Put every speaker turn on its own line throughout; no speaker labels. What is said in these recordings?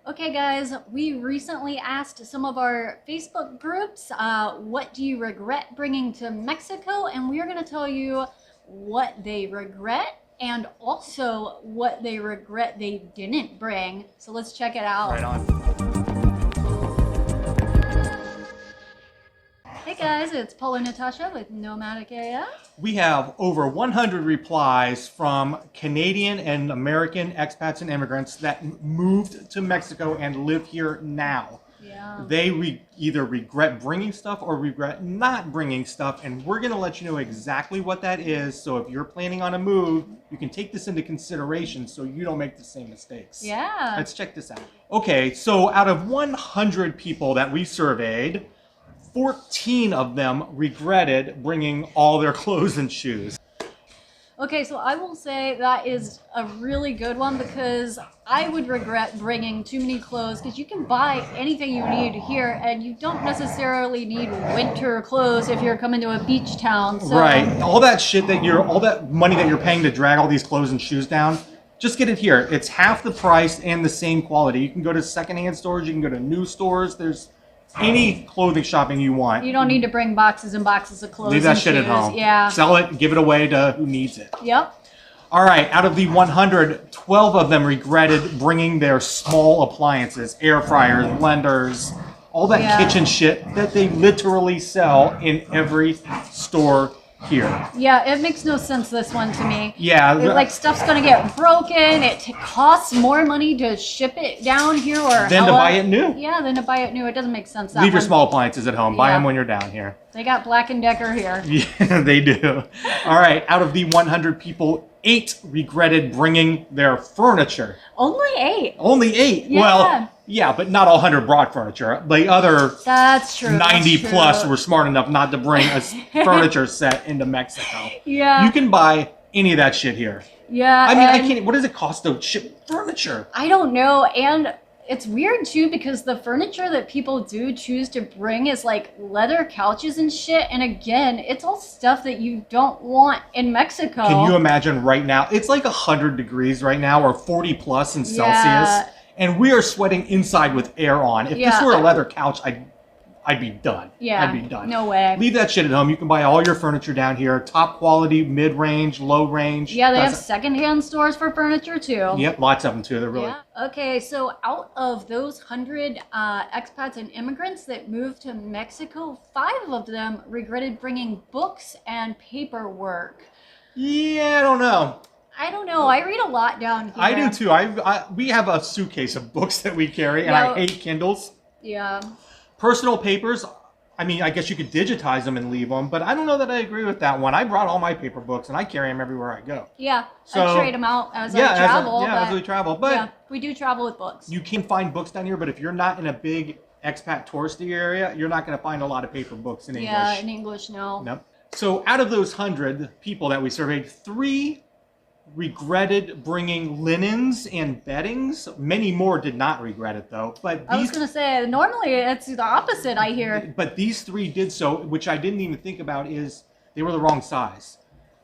Okay, guys, we recently asked some of our Facebook groups, what do you regret bringing to Mexico? And we're going to tell you what they regret and also what they regret they didn't bring. So let's check it out.
Right on.
Hey guys, it's Paul and Natasha with Nomadic-AF.
We have over 100 replies from Canadian and American expats and immigrants that moved to Mexico and live here now.
Yeah.
They either regret bringing stuff or regret not bringing stuff, and we're going to let you know exactly what that is. So if you're planning on a move, you can take this into consideration so you don't make the same mistakes.
Yeah.
Let's check this out. Okay, so out of 100 people that we surveyed, 14 of them regretted bringing all their clothes and shoes.
Okay, so I will say that is a really good one because I would regret bringing too many clothes because you can buy anything you need here and you don't necessarily need winter clothes if you're coming to a beach town. So.
Right. All that shit all that money that you're paying to drag all these clothes and shoes down, just get it here. It's half the price and the same quality. You can go to secondhand stores, you can go to new stores. There's any clothing shopping you want.
You don't need to bring boxes and boxes of clothes.
Leave that
and
shit
shoes.
at home.
Yeah.
Sell it, give it away to who needs it.
Yep.
All right, out of the 100, 12 of them regretted bringing their small appliances, air fryers, blenders, all that kitchen shit that they literally sell in every store here.
Yeah, it makes no sense, this one, to me.
Yeah.
Like, stuff's gonna get broken. It costs more money to ship it down here or
Then to buy it new.
Yeah, than to buy it new. It doesn't make sense.
Leave your small appliances at home. Buy them when you're down here.
They got Black & Decker here.
Yeah, they do. All right, out of the 100 people, 8 regretted bringing their furniture.
Only 8?
Only 8?
Yeah.
Well, yeah, but not all 100 brought furniture. The other
That's true.
90 plus were smart enough not to bring a furniture set into Mexico.
Yeah.
You can buy any of that shit here.
Yeah.
I mean, I can't. What does it cost to ship furniture?
I don't know. And it's weird too because the furniture that people do choose to bring is like leather couches and shit. And again, it's all stuff that you don't want in Mexico.
Can you imagine right now? It's like 100 degrees right now, or 40 plus in Celsius. And we are sweating inside with air on. If this were a leather couch, I'd be done.
Yeah,
I'd be done.
No way.
Leave that shit at home. You can buy all your furniture down here. Top quality, mid-range, low range.
Yeah, they have secondhand stores for furniture too.
Yep, lots of them too. They're really...
Yeah. Okay, so out of those 100 expats and immigrants that moved to Mexico, 5 of them regretted bringing books and paperwork.
Yeah, I don't know.
I don't know. I read a lot down here.
I do too. We have a suitcase of books that we carry, and I hate Kindles.
Yeah.
Personal papers, I mean, I guess you could digitize them and leave them, but I don't know that I agree with that one. I brought all my paper books, and I carry them everywhere I go.
Yeah,
So,
I trade them out as I travel.
As we travel. But
yeah, we do travel with books.
You can find books down here, but if you're not in a big expat touristy area, you're not going to find a lot of paper books in English.
Yeah, in English, no.
Nope. So out of those 100 people that we surveyed, 3 regretted bringing linens and beddings. Many more did not regret it though. But
I was going to say, normally it's the opposite, I hear.
But these 3 did so, which I didn't even think about, is they were the wrong size.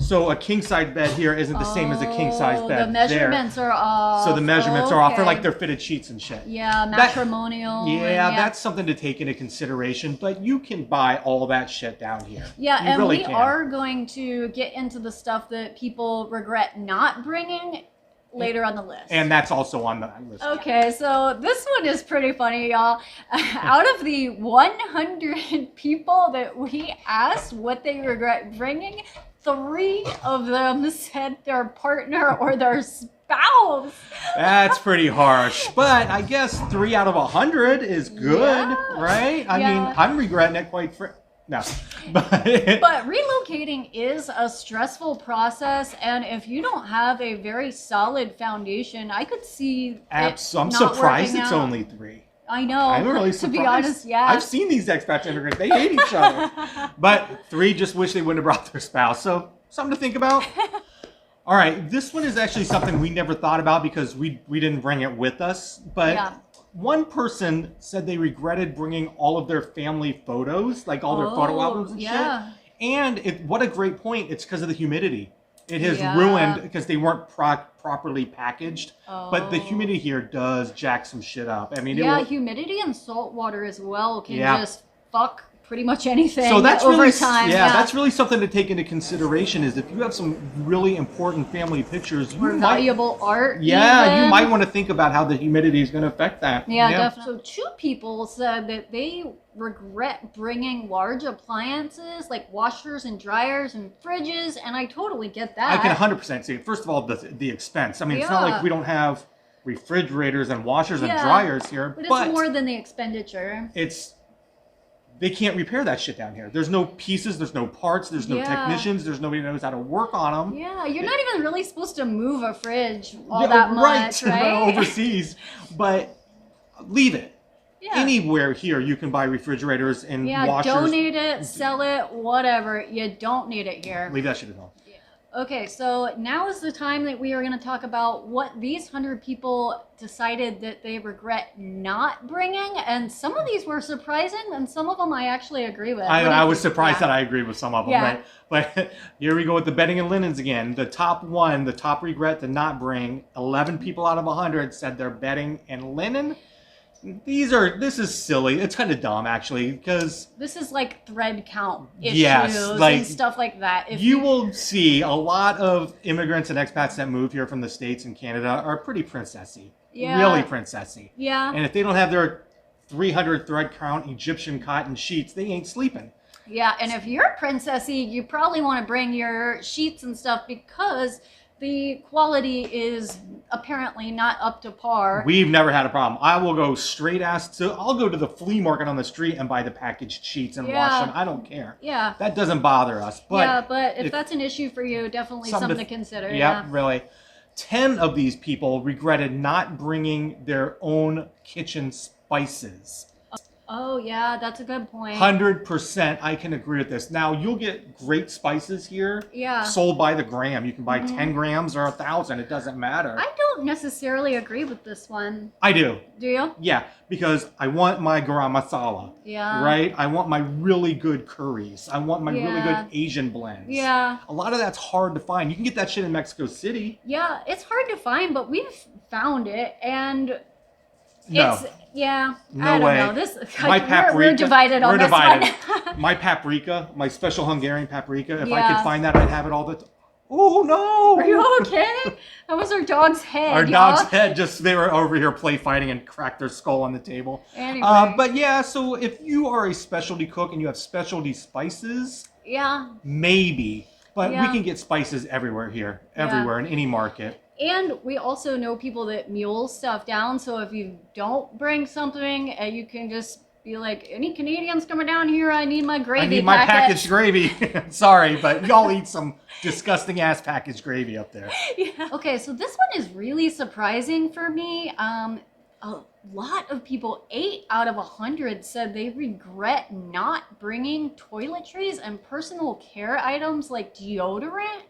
So a king size bed here isn't the same as a king size bed.
The measurements are off.
So the measurements are off for like their fitted sheets and shit.
Yeah, matrimonial.
Yeah, that's something to take into consideration, but you can buy all that shit down here.
Yeah,
you
and
really
we are going to get into the stuff that people regret not bringing later on the list.
And that's also on the list.
Okay, so this one is pretty funny, y'all. Out of the 100 people that we asked what they regret bringing, 3 of them said their partner or their spouse.
That's pretty harsh, but I guess 3 out of 100 is good, right? I mean, I'm regretting it no. But
relocating is a stressful process, and if you don't have a very solid foundation, I could see
I'm surprised it's only 3.
I know.
I'm really surprised.
To be honest, yeah.
I've seen these expats immigrants. They hate each other. But 3 just wish they wouldn't have brought their spouse. So something to think about. All right. This one is actually something we never thought about because we didn't bring it with us. But one person said they regretted bringing all of their family photos, like all their photo albums and shit. And what a great point. It's because of the humidity. It has ruined because they weren't properly packaged. But the humidity here does jack some shit up. I mean,
humidity and salt water as well can just fuck pretty much anything.
So that's
over
really
time.
That's really something to take into consideration. Is if you have some really important family pictures,
valuable art.
You might want to think about how the humidity is going to affect that.
Yeah, definitely. So 2 people said that they regret bringing large appliances like washers and dryers and fridges, and I totally get that.
I can 100% see it. First of all, the expense. I mean, it's not like we don't have refrigerators and washers and dryers here,
but it's more than the expenditure.
They can't repair that shit down here. There's no pieces, there's no parts, there's no technicians, there's nobody who knows how to work on them.
Yeah, you're not even really supposed to move a fridge that much, right?
Overseas, but leave it. Yeah. Anywhere here you can buy refrigerators and washers.
Donate it, sell it, whatever. You don't need it here.
Leave that shit at home.
Okay, so now is the time that we are going to talk about what these 100 people decided that they regret not bringing, and some of these were surprising, and some of them I actually agree with.
I was surprised that I agreed with some of them, right? But here we go with the bedding and linens again. The top regret to not bring, 11 people out of 100 said their bedding and linen. This is silly. It's kind of dumb, actually, because
this is like thread count issues and stuff like that.
You will see a lot of immigrants and expats that move here from the States and Canada are pretty princessy. Yeah. Really princessy.
Yeah.
And if they don't have their 300 thread count Egyptian cotton sheets, they ain't sleeping.
Yeah, and if you're princessy, you probably want to bring your sheets and stuff because the quality is apparently not up to par.
We've never had a problem. I will go I'll go to the flea market on the street and buy the packaged sheets and wash them. I don't care.
Yeah.
That doesn't bother us. But
but if that's an issue for you, definitely something to consider.
Yeah, really. 10 of these people regretted not bringing their own kitchen spices.
Oh, yeah, that's a good point.
100%, I can agree with this. Now, you'll get great spices here sold by the gram. You can buy 10 grams or 1,000. It doesn't matter.
I don't necessarily agree with this one.
I do.
Do you?
Yeah, because I want my garam masala.
Yeah.
Right? I want my really good curries. I want my really good Asian blends.
Yeah.
A lot of that's hard to find. You can get that shit in Mexico City.
Yeah, it's hard to find, but we've found it, and
no.
I
don't
know. We're divided on this one.
My paprika, my special Hungarian paprika, if I could find that, I'd have it all the time. Oh, no.
Are you okay? That was our dog's head.
Our dog's head, they were over here play fighting and cracked their skull on the table.
Anyway.
But yeah, so if you are a specialty cook and you have specialty spices, maybe. But we can get spices everywhere here, everywhere in any market.
And we also know people that mule stuff down. So if you don't bring something, you can just be like, any Canadians coming down here? I need my gravy.
I need my packaged gravy. Sorry, but y'all eat some disgusting ass packaged gravy up there.
Yeah. Okay, so this one is really surprising for me. A lot of people, 8 out of 100, said they regret not bringing toiletries and personal care items like deodorant.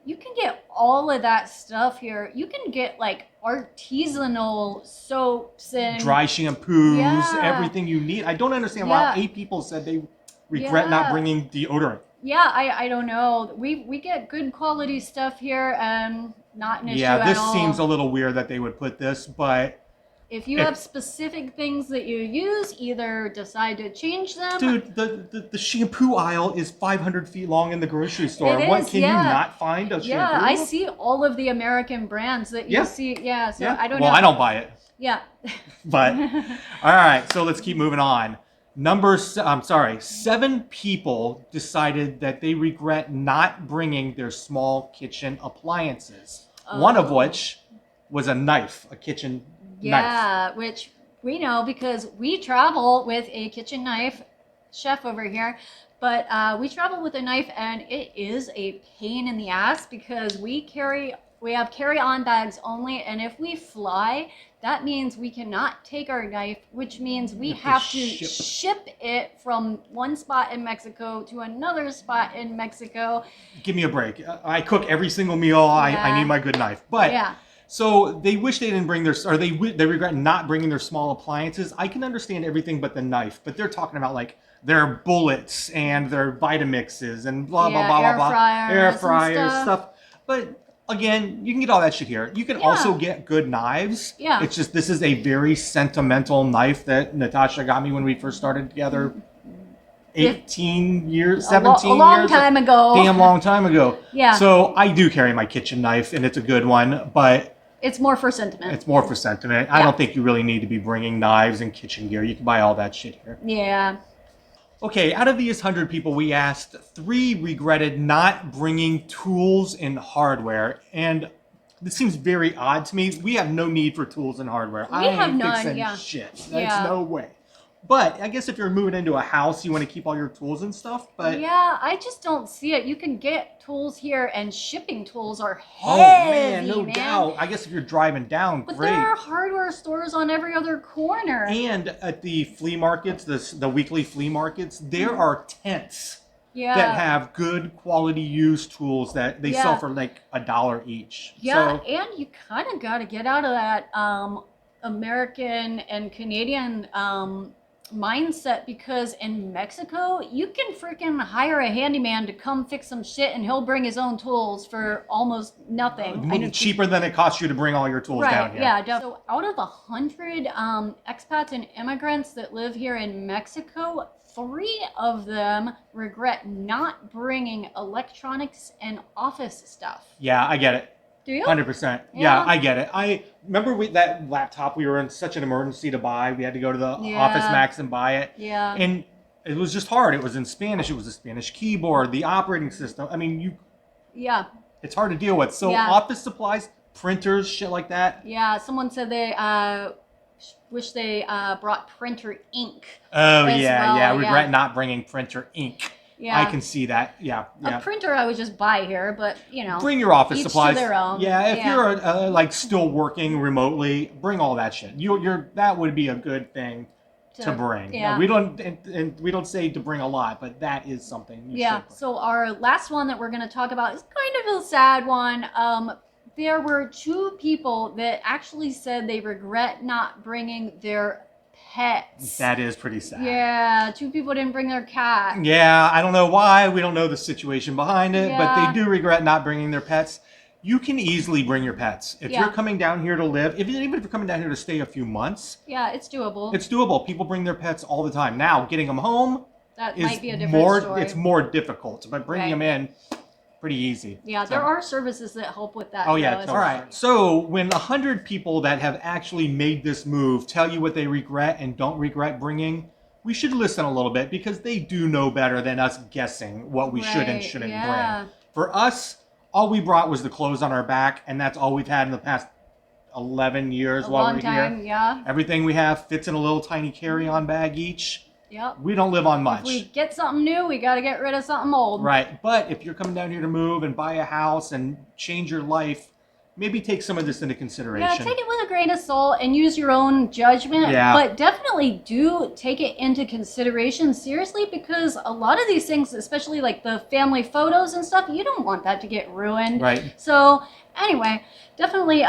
You can get all of that stuff here. You can get like artisanal soaps and
dry shampoos, everything you need. I don't understand why 8 people said they regret not bringing deodorant.
Yeah, I don't know. We get good quality stuff here and not an issue at all.
Yeah, this seems a little weird that they would put this, but
if you have specific things that you use, either decide to change them.
Dude, the shampoo aisle is 500 feet long in the grocery store.
What
can you not find a shampoo?
Yeah, I see all of the American brands that you see. Yeah, so I don't know.
Well, I don't buy it.
Yeah.
But, all right, so let's keep moving on. 7 people decided that they regret not bringing their small kitchen appliances. One of which was a knife, a kitchen knife.
Yeah, which we know because we travel with a kitchen knife, chef over here, but we travel with a knife and it is a pain in the ass because we have carry-on bags only, and if we fly, that means we cannot take our knife, which means we have to ship it from one spot in Mexico to another spot in Mexico.
Give me a break. I cook every single meal. I need my good knife. But so they wish they didn't bring they regret not bringing their small appliances. I can understand everything but the knife, but they're talking about like their bullets and their Vitamixes and blah, blah, blah, blah, blah. Air fryers, stuff. But again, you can get all that shit here. You can also get good knives.
Yeah.
It's just this is a very sentimental knife that Natasha got me when we first started together. 18 years, 17 years.
A long time ago.
Damn long time ago.
Yeah.
So I do carry my kitchen knife, and it's a good one, but
it's more for sentiment.
It's more for sentiment. I don't think you really need to be bringing knives and kitchen gear. You can buy all that shit here.
Yeah.
Okay, out of these 100 people we asked, 3 regretted not bringing tools and hardware. And this seems very odd to me. We have no need for tools and hardware.
We have none,
fixing shit. There's no way. But I guess if you're moving into a house, you want to keep all your tools and stuff. But
yeah, I just don't see it. You can get tools here, and shipping tools are heavy.
Oh man, no doubt. I guess if you're driving down,
but
great.
There are hardware stores on every other corner.
And at the flea markets, the weekly flea markets, there are tents that have good quality used tools that they sell for like $1 each.
Yeah, and you kind of got to get out of that American and Canadian mindset, because in Mexico you can freaking hire a handyman to come fix some shit and he'll bring his own tools for almost nothing.
Cheaper than it costs you to bring all your tools down here.
Yeah. So out of 100 expats and immigrants that live here in Mexico, 3 of them regret not bringing electronics and office stuff.
Yeah, I get it.
Do you?
100%. Yeah, I get it. I remember that laptop we were in such an emergency to buy. We had to go to the Office Max and buy it.
Yeah.
And it was just hard. It was in Spanish. It was a Spanish keyboard, the operating system. I mean, it's hard to deal with. So office supplies, printers, shit like that.
Yeah, someone said they wish they brought printer ink.
Oh, yeah. Regret not bringing printer ink.
Yeah.
I can see that. Yeah.
A printer I would just buy here, but
bring your office
each
supplies.
To their own.
Yeah, if you're like still working remotely, bring all that shit. That would be a good thing to bring.
Yeah.
We don't say to bring a lot, but that is something you should bring.
So our last one that we're going to talk about is kind of a sad one. There were 2 people that actually said they regret not bringing their pets.
That is pretty sad.
Yeah, 2 people didn't bring their cat.
Yeah, I don't know why. We don't know the situation behind it, but they do regret not bringing their pets. You can easily bring your pets. If you're coming down here to live, even if you're coming down here to stay a few months.
Yeah, it's doable.
It's doable. People bring their pets all the time. Now, getting them home
might be a different story.
It's more difficult, but bringing them in, pretty easy.
Yeah, there are services that help with that.
Oh, yeah. All right. So when 100 people that have actually made this move tell you what they regret and don't regret bringing, we should listen a little bit, because they do know better than us guessing what we should and shouldn't bring. For us, all we brought was the clothes on our back, and that's all we've had in the past 11 years while we're here.
Yeah.
Everything we have fits in a little tiny carry-on bag each.
Yep.
We don't live on much.
If we get something new, we got to get rid of something old.
Right. But if you're coming down here to move and buy a house and change your life, maybe take some of this into consideration.
Yeah, take it with a grain of salt and use your own judgment.
Yeah.
But definitely do take it into consideration seriously, because a lot of these things, especially like the family photos and stuff, you don't want that to get ruined.
Right.
So anyway, definitely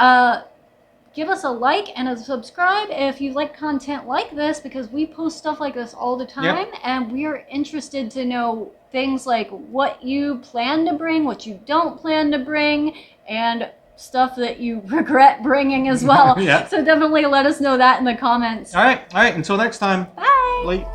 give us a like and a subscribe if you like content like this, because we post stuff like this all the time, and we are interested to know things like what you plan to bring, what you don't plan to bring, and stuff that you regret bringing as well. So definitely let us know that in the comments.
All right. Until next time.
Bye.
Late.